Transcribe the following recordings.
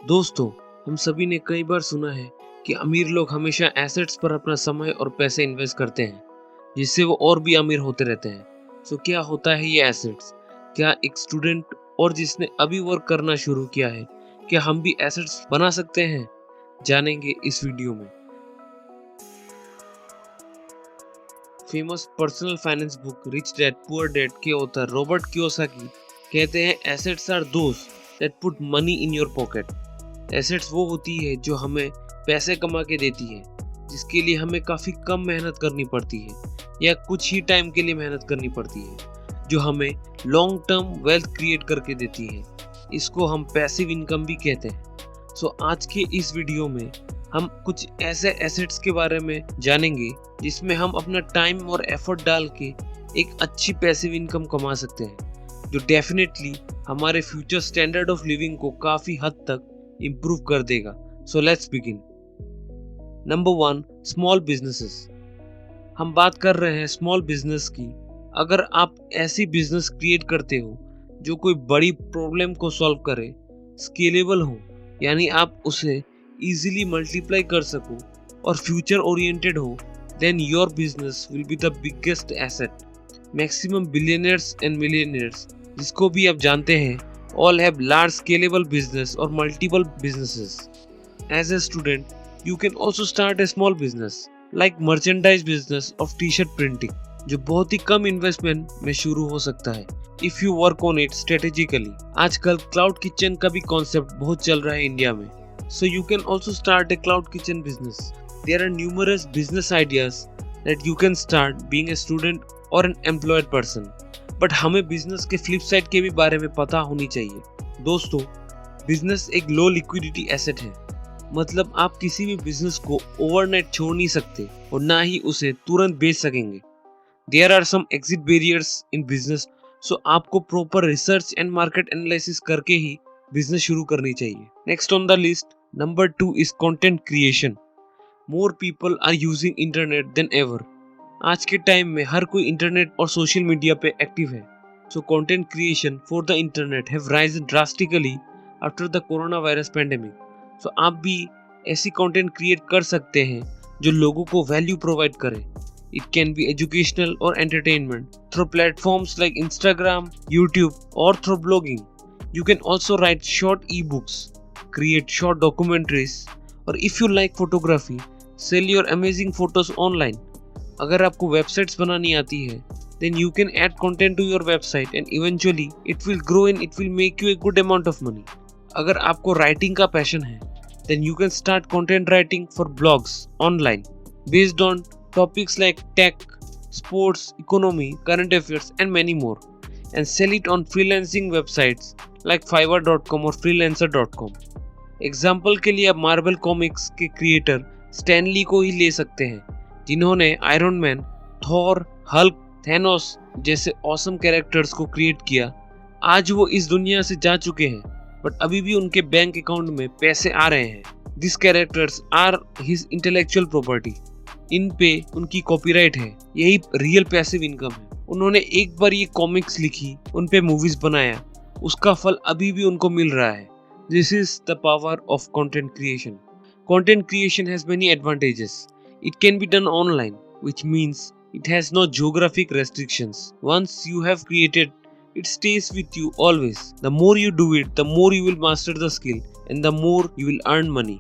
दोस्तों, हम सभी ने कई बार सुना है कि अमीर लोग हमेशा एसेट्स पर अपना समय और पैसे इन्वेस्ट करते हैं, जिससे वो और भी अमीर होते रहते हैं। सो क्या होता है ये एसेट्स? क्या एक स्टूडेंट और जिसने अभी वर्क करना शुरू किया है, क्या हम भी एसेट्स बना सकते हैं? जानेंगे इस वीडियो में। Famous personal finance book rich dad poor dad के ऑथर रॉबर्ट कियोसाकी कहते हैं, assets are those that put money in your pocket. Assets वो होती है जो हमें पैसे कमा के देती है, जिसके लिए हमें काफ़ी कम मेहनत करनी पड़ती है या कुछ ही टाइम के लिए मेहनत करनी पड़ती है, जो हमें लॉन्ग टर्म वेल्थ क्रिएट करके देती है। इसको हम पैसिव इनकम भी कहते हैं। सो आज के इस वीडियो में हम कुछ ऐसे एसेट्स के बारे में जानेंगे जिसमें हम अपना टाइम और एफर्ट डाल के एक अच्छी पैसिव इनकम कमा सकते हैं, जो डेफिनेटली हमारे फ्यूचर स्टैंडर्ड ऑफ लिविंग को काफ़ी हद तक इम्प्रूव कर देगा। So let's begin. Number 1, small businesses. हम बात कर रहे हैं स्मॉल बिजनेस की। अगर आप ऐसी बिजनेस क्रिएट करते हो जो कोई बड़ी प्रॉब्लम को सॉल्व करे, स्केलेबल हो, यानी आप उसे इजीली मल्टीप्लाई कर सको और फ्यूचर ओरिएंटेड हो, then your business will be the biggest asset. Maximum billionaires and millionaires, जिसको भी आप जानते हैं, all have large scalable business or multiple businesses. As a student, you can also start a small business like merchandise business of t-shirt printing, जो बहुत ही कम investment में शुरू हो सकता है if you work on it strategically. आजकल cloud kitchen का भी कॉन्सेप्ट बहुत चल रहा है इंडिया में, so you can also start a cloud kitchen business. There are numerous business ideas that you can start being a student or an employed person. But हमें business के flip side के भी बारे में पता होनी चाहिए। दोस्तों, बिजनेस एक लो लिक्विडिटी एसेट है, मतलब आप किसी भी बिजनेस को ओवरनाइट छोड़ नहीं सकते और ना ही उसे तुरंत बेच सकेंगे। There are some exit barriers in business, so आपको proper research and market analysis करके ही बिजनेस शुरू करनी चाहिए। Next on the list, number 2 is content creation. More people are using internet than ever. आज के टाइम में हर कोई इंटरनेट और सोशल मीडिया पे एक्टिव है, so content creation for the internet have risen drastically after the corona virus pandemic. So आप भी ऐसी कंटेंट क्रिएट कर सकते हैं जो लोगों को वैल्यू प्रोवाइड करे। इट कैन बी एजुकेशनल और entertainment through platforms like Instagram, YouTube और through blogging. You can also write short e books, create short documentaries, और if you like photography, sell your amazing photos online. अगर आपको websites बनानी आती है, then you can add content to your website and eventually it will grow and it will make you a good amount of money. अगर आपको writing का passion है, then you can start content writing for blogs online based on topics like tech, sports, economy, current affairs and many more, and sell it on freelancing websites like fiverr.com और freelancer.com. Example के लिए आप Marvel comics के creator stand ली को ही ले सकते हैं, जिन्होंने iron man, Thor, Hulk, Thanos जैसे ऑसम कैरेक्टर्स को क्रिएट किया। आज वो इस दुनिया से जा चुके हैं, बट अभी भी उनके बैंक अकाउंट में पैसे आ रहे हैं। This characters are his intellectual property. इन पे उनकी कॉपीराइट है। यही रियल पैसिव इनकम है। उन्होंने एक बार ये कॉमिक्स लिखी, उन पे मूवीज बनाया, उसका फल अभी भी उनको मिल रहा है। This is the power of content creation. Content creation has many advantages. It can be done online, which means it has no geographic restrictions. Once you have created, it stays with you always. The more you do it, the more you will master the skill and the more you will earn money.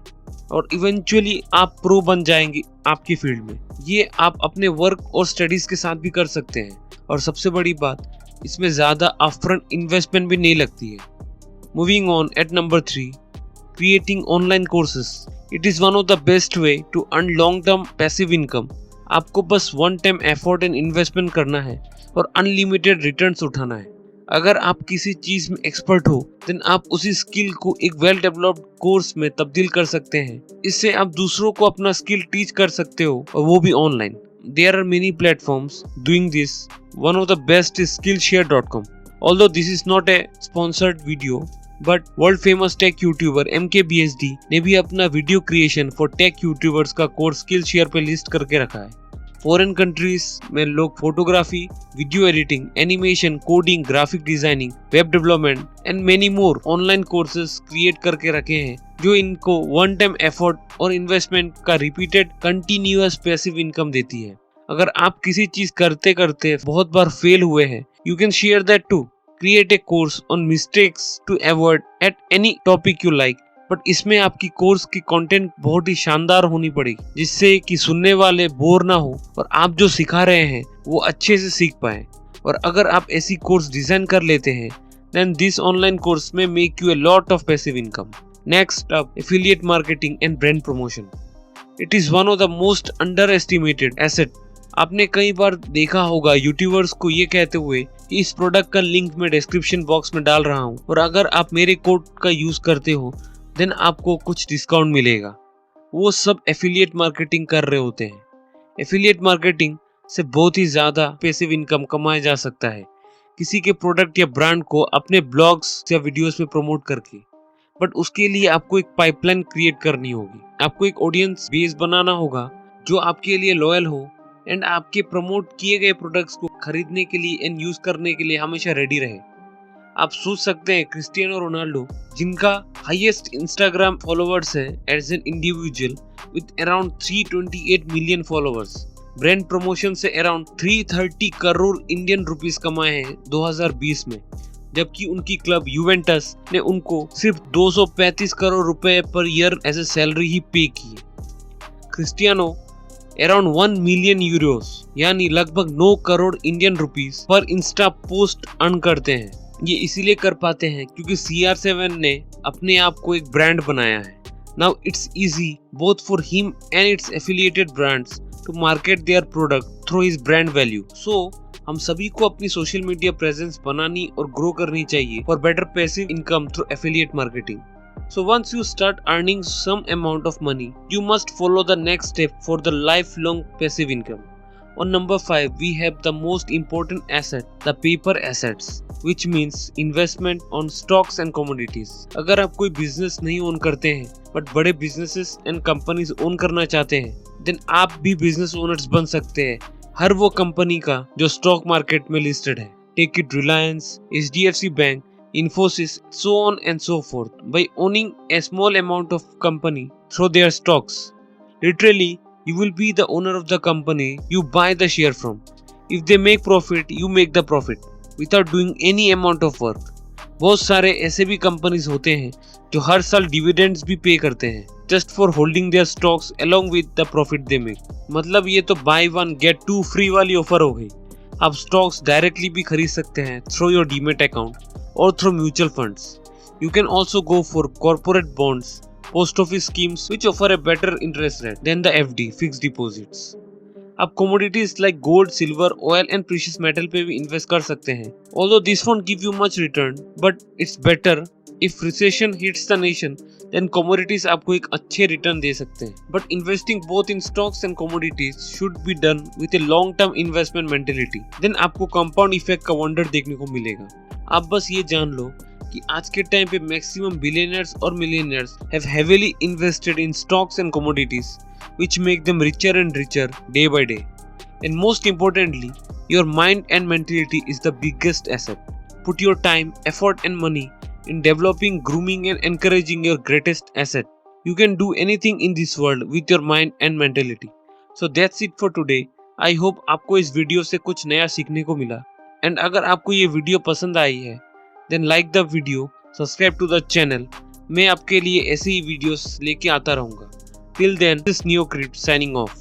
और eventually आप pro बन जाएंगे आपकी field में। ये आप अपने work और स्टडीज के साथ भी कर सकते हैं, और सबसे बड़ी बात, इसमें ज़्यादा अपफ्रंट इन्वेस्टमेंट भी नहीं लगती है। Moving on at number 3, creating online courses. It is one of the best way to earn long-term passive income. आपको बस one time effort and investment करना है और unlimited returns उठाना है। अगर आप किसी चीज़ में एक्सपर्ट हो, then आप उसी स्किल को एक well developed कोर्स में तब्दील कर सकते हैं। इससे आप दूसरों को अपना स्किल टीच कर सकते हो, और वो भी online. There are many platforms doing this. One of the best is Skillshare.com. Although this is not a sponsored video, but world famous tech YouTuber MKBHD ने भी अपना video creation for tech YouTubers का course skill share पे list करके रखा है। Foreign countries में लोग photography, video editing, animation, coding, graphic designing, web development and many more online courses create करके रखे हैं जो इनको वन टाइम एफर्ट और इन्वेस्टमेंट का रिपीटेड कंटिन्यूअस पैसिव इनकम देती है। अगर आप किसी चीज करते करते बहुत बार फेल हुए हैं, you can share that too. Create a course on mistakes to avoid at any topic you like, but इसमें आपकी कोर्स की कंटेंट बहुत ही शानदार होनी पड़ेगी जिससे कि सुनने वाले बोर ना हो और आप जो सिखा रहे हैं वो अच्छे से सीख पाए। और अगर आप ऐसी कोर्स डिजाइन कर लेते हैं then this online course may make you a lot of passive income. Next up, affiliate marketing and brand promotion. It is one of the most underestimated asset. आपने कई बार देखा होगा यूट्यूबर्स को ये कहते हुए कि इस प्रोडक्ट का लिंक मैं डिस्क्रिप्शन बॉक्स में डाल रहा हूँ और अगर आप मेरे कोड का यूज करते हो देन आपको कुछ डिस्काउंट मिलेगा। वो सब एफिलिएट मार्केटिंग कर रहे होते हैं। एफिलिएट मार्केटिंग से बहुत ही ज्यादा पैसिव इनकम कमाया जा सकता है किसी के प्रोडक्ट या ब्रांड को अपने ब्लॉग्स या वीडियोस में प्रमोट करके। बट उसके लिए आपको एक पाइपलाइन क्रिएट करनी होगी। आपको एक ऑडियंस बेस बनाना होगा जो आपके लिए लॉयल हो एंड आपके प्रमोट किए गए प्रोडक्ट्स को खरीदने के लिए एंड यूज करने के लिए हमेशा रेडी रहे। आप सोच सकते हैं क्रिस्टियानो रोनाल्डो जिनका हाईएस्ट इंस्टाग्राम फॉलोअर्स है as an individual with around 328 million followers, brand promotion से अराउंड 330 करोड़ इंडियन रुपीस कमाए हैं 2020 में, जबकि उनकी क्लब यूवेंटस ने उनको सिर्फ 235 करोड़ रुपए per year as a salary ही पे की है। क्रिस्टियानो अराउंड 1 मिलियन यूरोस यानी लगभग 9 करोड़ इंडियन रुपीस पर इंस्टा पोस्ट अर्न करते हैं। ये इसीलिए कर पाते हैं क्योंकि CR7 ने अपने आप को एक ब्रांड बनाया है। Now it's easy both for him and it's affiliated brands to market their product through his brand value. So, हम सभी को अपनी सोशल मीडिया प्रेजेंस बनानी और ग्रो करनी चाहिए for better passive income through affiliate marketing. So once you start earning some amount of money, you must follow the next step for the lifelong passive income. On number 5, we have the most important asset, the paper assets, which means investment on stocks and commodities. अगर आप कोई business नहीं own करते हैं but बड़े businesses and companies own करना चाहते हैं देन आप भी बिजनेस ओनर्स बन सकते हैं हर वो कंपनी का जो स्टॉक मार्केट में लिस्टेड है। Take it Reliance, HDFC bank, Infosys, so on and so forth. By owning a small amount of company through their stocks, literally you will be the owner of the company you buy the share from. If they make profit, you make the profit without doing any amount of work. बहुत सारे ऐसे भी companies होते हैं जो हर साल dividends भी पे करते हैं just for holding their stocks along with the profit they make. मतलब ये तो buy one get two free वाली ऑफर हो गई। आप स्टॉक्स डायरेक्टली भी खरीद सकते हैं through your demat account or through mutual funds. You can also go for corporate bonds, post office schemes which offer a better interest rate than the FD fixed deposits. आप commodities like gold, silver, oil and precious metal पे भी invest कर सकते हैं। Although this won't give you much return, but it's better if recession hits the nation, then commodities आपको एक अच्छे return दे सकते हैं। But investing both in stocks and commodities should be done with a long-term investment mentality. Then आपको compound effect का wonder देखने को मिलेगा। आप बस ये जान लो कि आज के टाइम पे मैक्सिमम बिलियनर्स और millionaires have heavily invested in stocks and commodities which make them richer and richer day by day. And most importantly, your mind and mentality is the biggest asset. Put your time, effort and money in developing, grooming and encouraging your greatest asset. You can do anything in this world with your mind and mentality. So that's it for today. I hope आपको इस video से कुछ नया सीखने को मिला। And अगर आपको ये वीडियो पसंद आई है then like the video, subscribe to the channel. मैं आपके लिए ऐसे ही वीडियोस लेके आता रहूँगा। Till then, this is Neocrit signing off.